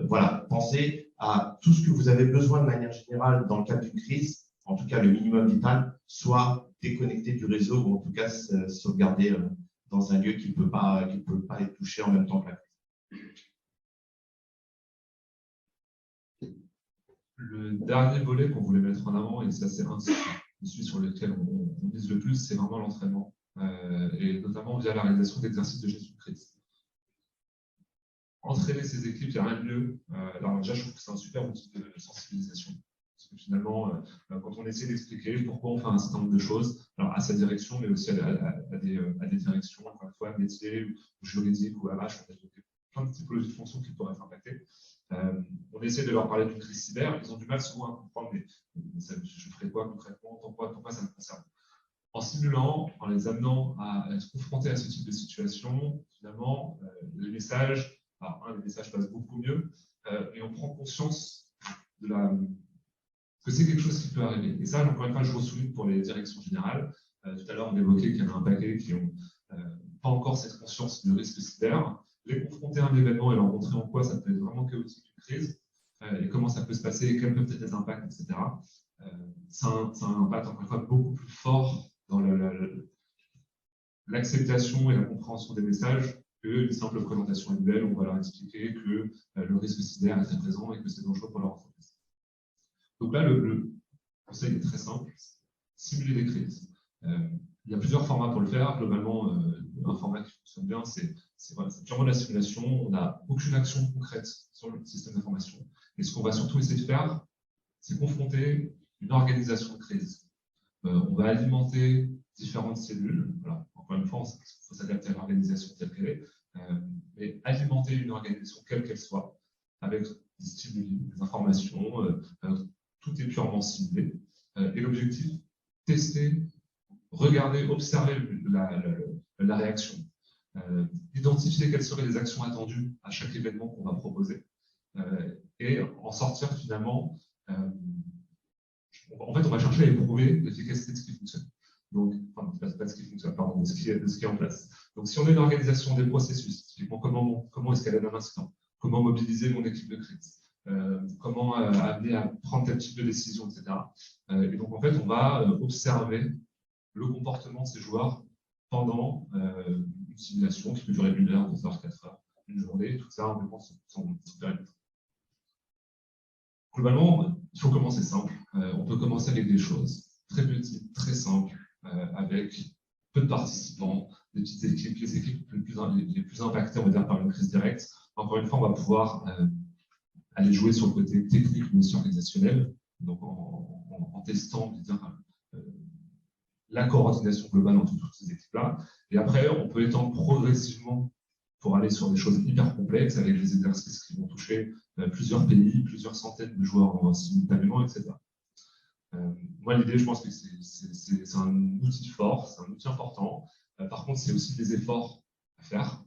Voilà, pensez à tout ce que vous avez besoin de manière générale dans le cadre d'une crise, en tout cas le minimum vital, soit déconnecté du réseau ou en tout cas sauvegardé dans un lieu qui ne peut pas être touché en même temps que la crise. Le dernier volet qu'on voulait mettre en avant, et ça c'est celui sur lequel on mise le plus, c'est vraiment l'entraînement, et notamment via la réalisation d'exercices de gestion de crise. Entraîner ces équipes, il n'y a rien de mieux. Alors déjà, je trouve que c'est un super outil de sensibilisation. Parce que finalement, quand on essaie d'expliquer pourquoi on fait un certain nombre de choses, alors à sa direction, mais aussi à des directions, encore une fois, métiers, ou juridiques, ou RH, on a plein de typologies de fonctions qui pourraient être impactées. On essaie de leur parler d'une crise cyber, ils ont du mal souvent à comprendre, mais je ferai quoi concrètement, pourquoi ça me concerne. En simulant, en les amenant à être confrontés à ce type de situation, finalement, les messages passent beaucoup mieux, et on prend conscience que c'est quelque chose qui peut arriver. Et ça, encore une fois, je souligne pour les directions générales. Tout à l'heure, on évoquait qu'il y en a un paquet qui n'ont pas encore cette conscience du risque cyber. Les confronter à un événement et leur montrer en quoi ça peut être vraiment chaotique une crise, et comment ça peut se passer, quels peuvent être les impacts, etc. Ça a un impact, encore une fois, beaucoup plus fort dans l'acceptation et la compréhension des messages qu'une simple présentation annuelle où on va leur expliquer que le risque cyber est très présent et que c'est dangereux pour leur entreprise. Donc là, le conseil est très simple, simuler des crises. Il y a plusieurs formats pour le faire. Globalement, un format qui fonctionne bien, c'est purement de la simulation. On n'a aucune action concrète sur le système d'information. Et ce qu'on va surtout essayer de faire, c'est confronter une organisation de crise. On va alimenter différentes cellules. Voilà. Encore une fois, il faut s'adapter à l'organisation telle qu'elle est. Mais alimenter une organisation quelle qu'elle soit, avec des stimuli, des informations, tout est purement ciblé. Et l'objectif, tester, regarder, observer la réaction, identifier quelles seraient les actions attendues à chaque événement qu'on va proposer, et en sortir finalement. En fait, on va chercher à éprouver l'efficacité de ce qui fonctionne. Donc, enfin, pas de ce qui fonctionne, pardon, de ce qui est en place. Donc, si on a une organisation des processus, typiquement comment escalader un incident, comment mobiliser mon équipe de crise, comment amener à prendre tel type de décision, etc. Et donc, en fait, on va observer le comportement de ces joueurs pendant une simulation qui peut durer 1 heure, 2 heures, 4 heures, une journée, tout ça en dépense sans périmètre. Globalement, il faut commencer simple. On peut commencer avec des choses très petites, très simples, avec peu de participants, des petites équipes, les équipes les plus impactées, on va dire, par une crise directe. Encore une fois, on va pouvoir aller jouer sur le côté technique, mais aussi organisationnel, donc en testant, la coordination globale entre toutes ces équipes-là. Et après, on peut étendre progressivement pour aller sur des choses hyper complexes avec des exercices qui vont toucher plusieurs pays, plusieurs centaines de joueurs simultanément, etc. Moi, l'idée, je pense que c'est un outil fort, c'est un outil important. Par contre, c'est aussi des efforts à faire.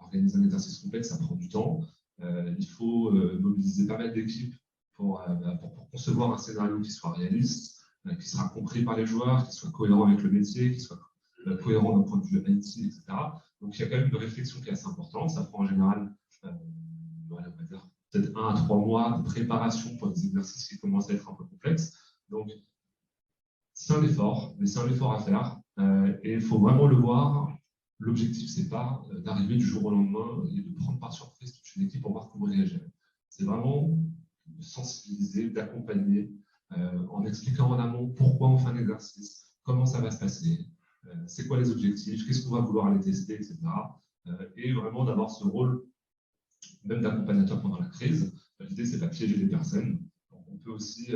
Organiser un exercice complexe, ça prend du temps. Il faut mobiliser pas mal d'équipes pour concevoir un scénario qui soit réaliste, qui sera compris par les joueurs, qui soit cohérent avec le métier, qui soit cohérent d'un point de vue IT, etc. Donc, il y a quand même une réflexion qui est assez importante. Ça prend en général, on va dire, peut-être 1 à 3 mois de préparation pour des exercices qui commencent à être un peu complexes. Donc, c'est un effort, mais c'est un effort à faire. Et il faut vraiment le voir. L'objectif, ce n'est pas d'arriver du jour au lendemain et de prendre par surprise toute une équipe pour voir comment réagir. C'est vraiment de sensibiliser, d'accompagner, en expliquant en amont pourquoi on fait un exercice, comment ça va se passer, c'est quoi les objectifs, qu'est-ce qu'on va vouloir aller tester, etc. Et vraiment d'avoir ce rôle même d'accompagnateur pendant la crise. L'idée, c'est pas de piéger les personnes. Donc, on peut aussi,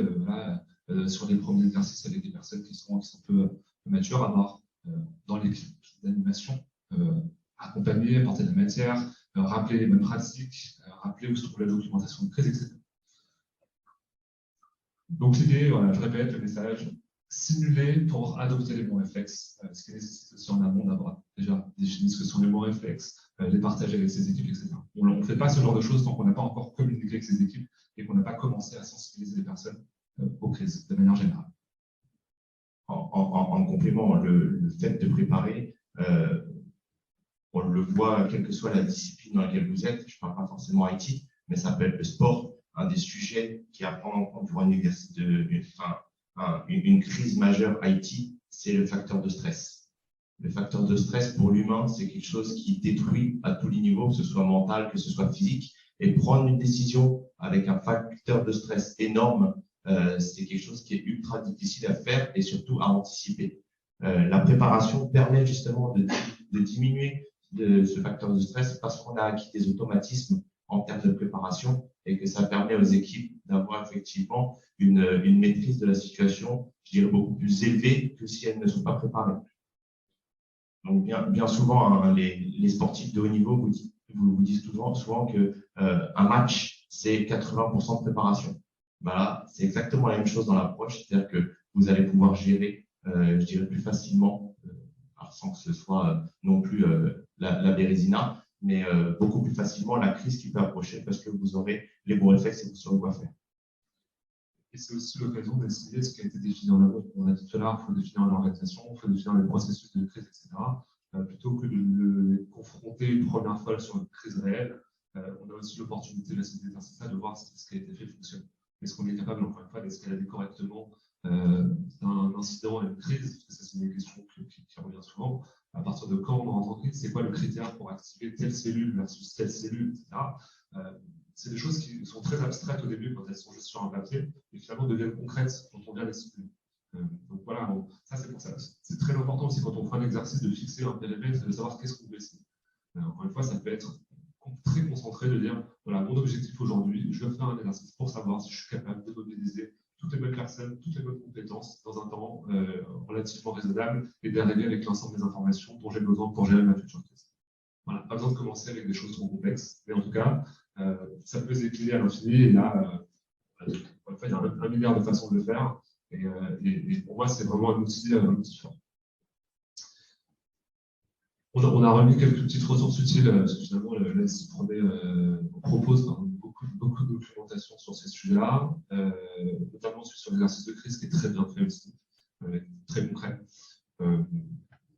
sur les premiers exercices avec des personnes qui sont un peu matures, avoir dans l'équipe d'animation, accompagner, apporter de la matière, rappeler les bonnes pratiques, rappeler où se trouve la documentation de crise, etc. Donc l'idée, voilà, je répète le message, simuler pour adopter les bons réflexes, ce qui nécessite aussi en amont d'avoir déjà défini ce que sont les bons réflexes, les partager avec ses équipes, etc. On ne fait pas ce genre de choses tant qu'on n'a pas encore communiqué avec ses équipes et qu'on n'a pas commencé à sensibiliser les personnes aux crises de manière générale. En complément, le fait de préparer, on le voit, quelle que soit la discipline dans laquelle vous êtes, je ne parle pas forcément IT, mais ça peut être le sport, un des sujets qui est à prendre en compte pour un exercice une crise majeure IT, c'est le facteur de stress. Le facteur de stress pour l'humain, c'est quelque chose qui détruit à tous les niveaux, que ce soit mental, que ce soit physique, et prendre une décision avec un facteur de stress énorme, c'est quelque chose qui est ultra difficile à faire et surtout à anticiper. La préparation permet justement de diminuer ce facteur de stress parce qu'on a acquis des automatismes en termes de préparation et que ça permet aux équipes d'avoir effectivement une maîtrise de la situation, je dirais, beaucoup plus élevée que si elles ne sont pas préparées. Donc, bien souvent, hein, les sportifs de haut niveau vous disent souvent qu'un match, c'est 80% de préparation. Voilà, c'est exactement la même chose dans l'approche, c'est-à-dire que vous allez pouvoir gérer, je dirais, plus facilement, sans que ce soit non plus la bérésina, mais beaucoup plus facilement la crise qui peut approcher parce que vous aurez les bons réflexes et vous saurez quoi faire. Et c'est aussi l'occasion d'essayer ce qui a été défini en amont. On a dit tout à l'heure, il faut définir l'organisation, il faut définir les processus de crise, etc. Plutôt que de les confronter une première fois sur une crise réelle, on a aussi l'opportunité, cet exercice-là, de voir si ce qui a été fait fonctionne. Est-ce qu'on est capable, encore une fois, d'escalader correctement d'un incident à une crise? Parce que ça, c'est une question qui revient souvent. À partir de quand on rentre en crise, c'est quoi le critère pour activer telle cellule versus telle cellule, etc. C'est des choses qui sont très abstraites au début quand elles sont juste sur un papier, et finalement deviennent concrètes quand on vient les simuler. Donc voilà, ça c'est pour ça. C'est très important aussi quand on fait un exercice de fixer un périmètre, de savoir qu'est-ce qu'on veut essayer. Encore une fois, ça peut être très concentré de dire, voilà, mon objectif aujourd'hui, je vais faire un exercice pour savoir si je suis capable de mobiliser toutes les bonnes personnes, toutes les bonnes compétences dans un temps relativement raisonnable et d'arriver avec l'ensemble des informations dont j'ai besoin pour gérer ma future crise. Voilà, pas besoin de commencer avec des choses trop complexes, mais en tout cas, ça peut s'épiler à l'infini et là, en fait, il y a un milliard de façons de le faire et pour moi, c'est vraiment un outil fort. On a remis quelques petites ressources utiles, parce que finalement, l'ANSSI propose beaucoup de documentation sur ces sujets-là, notamment sur l'exercice de crise qui est très bien fait aussi, très concret.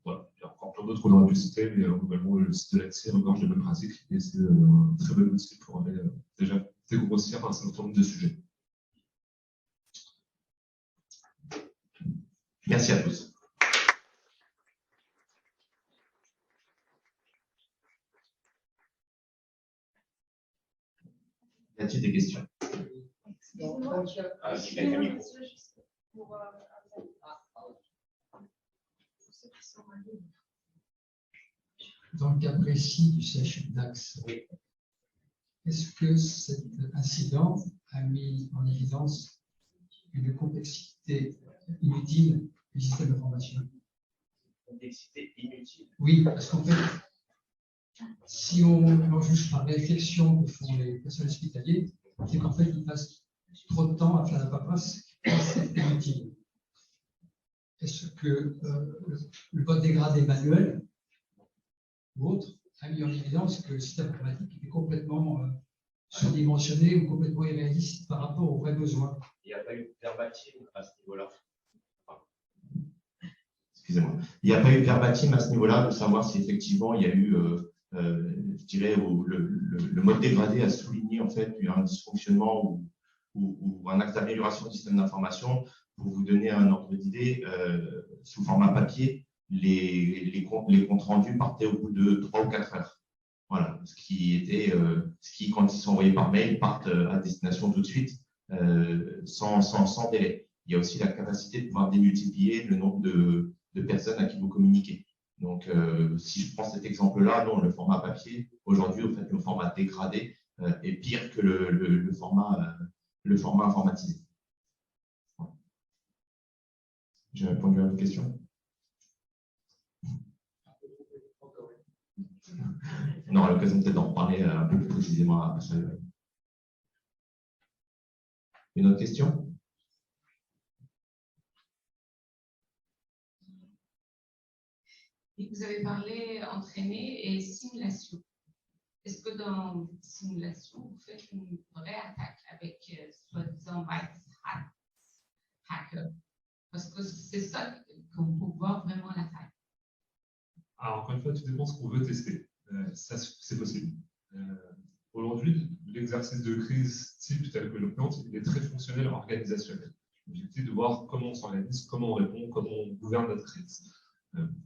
Voilà. Il y a encore plein d'autres qu'on aurait pu citer, mais globalement, le site de l'ANSSI regorge de bonnes pratiques et c'est un très bon outil pour aller déjà dégrossir un certain nombre de sujets. Merci à tous. Y a-t-il des questions? Dans le cas précis du CHU d'Axe, est-ce que cet incident a mis en évidence une complexité inutile du système d'information? Complexité inutile. Oui, parce qu'en fait, si on juge par réflexion que font les personnels hospitaliers, c'est qu'en fait, ils passent trop de temps à faire la paperasse, c'est inutile. Est-ce que le vote dégradé manuel ou autre a mis en évidence que le système informatique était complètement surdimensionné ou complètement irréaliste par rapport aux vrais besoins? Il n'y a pas eu de verbatim à ce niveau-là. Excusez-moi. Il n'y a pas eu de verbatim à ce niveau-là de savoir si effectivement il y a eu, je dirais, le mode dégradé a souligné en fait un dysfonctionnement ou un axe d'amélioration du système d'information. Pour vous donner un ordre d'idée, sous format papier, les comptes rendus partaient au bout de 3 ou 4 heures. Voilà, ce qui, quand ils sont envoyés par mail, partent à destination tout de suite, sans délai. Il y a aussi la capacité de pouvoir démultiplier le nombre de personnes à qui vous communiquez. Donc, si je prends cet exemple-là, non, le format papier, aujourd'hui, en fait, le format dégradé est pire que le format informatisé. J'ai répondu à votre question. On aura l'occasion peut-être d'en parler un peu plus précisément à ça. Une autre question? Vous avez parlé entraîner et simulation. Est-ce que dans simulation, vous faites une vraie attaque avec soi-disant hacker? Parce que c'est ça qu'on peut voir vraiment l'attaque. Alors, encore une fois, tout dépend de ce qu'on veut tester. Ça, c'est possible. Aujourd'hui, l'exercice de crise type tel que le plante, il est très fonctionnel, organisationnel. L'objectif de voir comment on s'organise, comment on répond, comment on gouverne notre crise.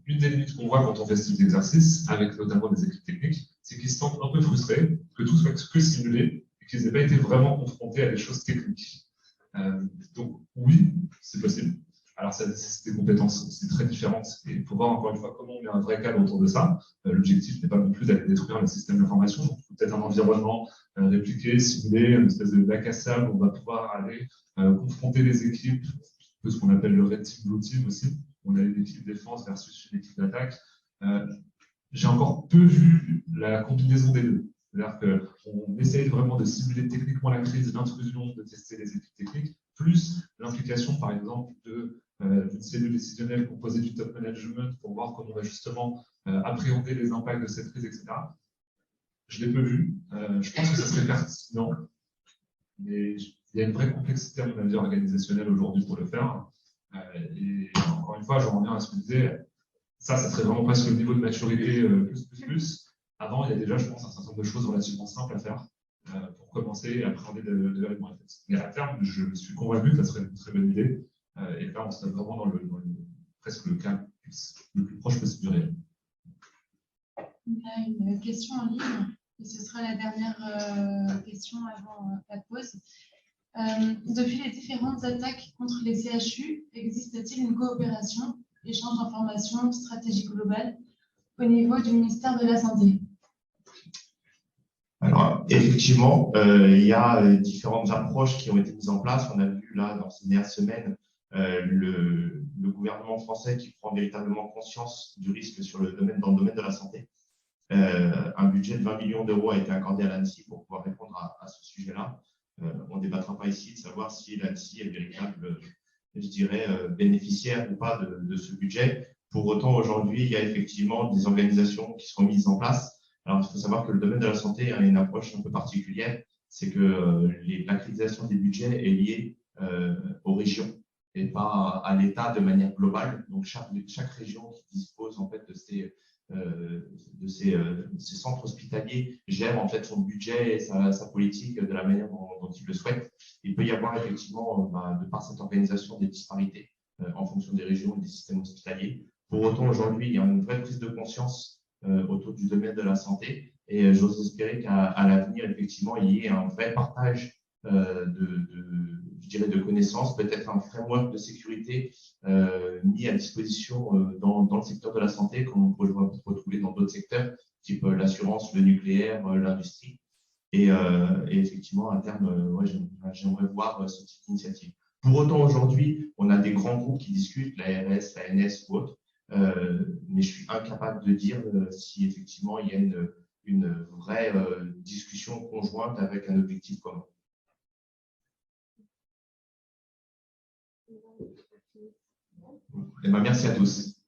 Une des limites qu'on voit quand on fait ce type d'exercice, avec notamment des équipes techniques, c'est qu'ils se sentent un peu frustrés, que tout soit que simulé, et qu'ils n'aient pas été vraiment confrontés à des choses techniques. Donc oui, c'est possible. Alors c'est des compétences aussi très différentes, et il faut voir encore une fois comment on met un vrai cadre autour de ça. L'objectif n'est pas non plus d'aller détruire le système d'information, donc peut-être un environnement répliqué, simulé, une espèce de bac à sable, où on va pouvoir aller confronter les équipes, un peu ce qu'on appelle le red team, blue team aussi. On a une équipe défense versus une équipe d'attaque. J'ai encore peu vu la combinaison des deux. C'est-à-dire qu'on essaye vraiment de simuler techniquement la crise, l'intrusion, de tester les équipes techniques, plus l'implication, par exemple, d'une cellule décisionnelle composée du top management pour voir comment on va justement appréhender les impacts de cette crise, etc. Je l'ai peu vu. Je pense que ça serait pertinent, mais il y a une vraie complexité, à mon avis, organisationnelle aujourd'hui pour le faire. Et encore une fois, je reviens à ce que je disais, ça serait vraiment presque le niveau de maturité plus. Avant, il y a déjà, je pense, un certain nombre de choses relativement simples à faire pour commencer à appréhender de l'événement. Mais à terme, je suis convaincu que ça serait une très bonne idée. Et là, on serait vraiment dans presque le cas le plus proche possible du réel. On a une question en ligne, et ce sera la dernière question avant la pause. Depuis les différentes attaques contre les CHU, existe-t-il une coopération, échange d'informations, stratégie globale au niveau du ministère de la Santé? Alors, effectivement, il y a différentes approches qui ont été mises en place. On a vu là, dans ces dernières semaines, le gouvernement français qui prend véritablement conscience du risque dans le domaine de la santé. Un budget de 20 millions d'euros a été accordé à l'ANSSI pour pouvoir répondre à ce sujet-là. On ne débattra pas ici de savoir si l'ANSSI est véritable, je dirais, bénéficiaire ou pas de ce budget. Pour autant, aujourd'hui, il y a effectivement des organisations qui seront mises en place. Alors, il faut savoir que le domaine de la santé a une approche un peu particulière, c'est que la créditation des budgets est liée aux régions et pas à l'État de manière globale. Donc, chaque région qui dispose en fait de ces centres hospitaliers gère en fait son budget et sa politique de la manière dont il le souhaite. Il peut y avoir effectivement, de par cette organisation, des disparités en fonction des régions et des systèmes hospitaliers. Pour autant, aujourd'hui, il y a une vraie prise de conscience autour du domaine de la santé et j'ose espérer qu'à l'avenir, effectivement, il y ait un vrai partage je dirais de connaissances, peut-être un framework de sécurité mis à disposition dans le secteur de la santé, comme on peut retrouver dans d'autres secteurs, type l'assurance, le nucléaire, l'industrie. Et effectivement, à terme, j'aimerais voir ce type d'initiative. Pour autant, aujourd'hui, on a des grands groupes qui discutent, l'ARS, l'ANS ou autres, mais je suis incapable de dire si effectivement il y a une vraie discussion conjointe avec un objectif commun. Merci à tous.